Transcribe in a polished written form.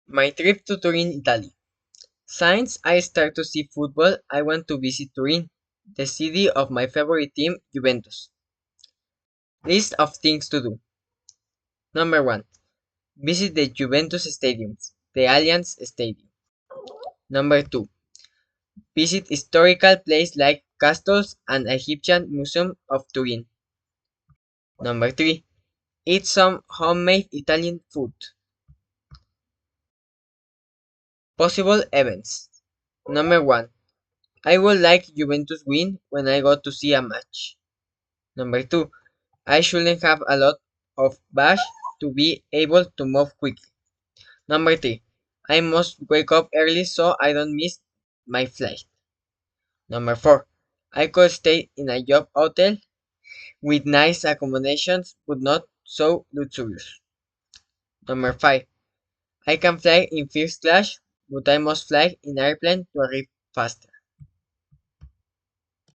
My trip to Turin, Italy. Since I start to see football, I want to visit Turin, the city of my favorite team, Juventus. List of things to do. Number 1. Visit the Juventus stadiums, the Allianz Stadium. Number 2. Visit historical places like castles and Egyptian Museum of Turin. Number 3. Eat some homemade Italian food. Possible events. Number 1. I would like Juventus win when I go to see a match. Number 2. I shouldn't have a lot of bash to be able to move quickly. Number 3. I must wake up early so I don't miss my flight. Number 4. I could stay in a job hotel with nice accommodations but not so luxurious. Number 5. I can fly in first class but I must fly in airplane to arrive faster.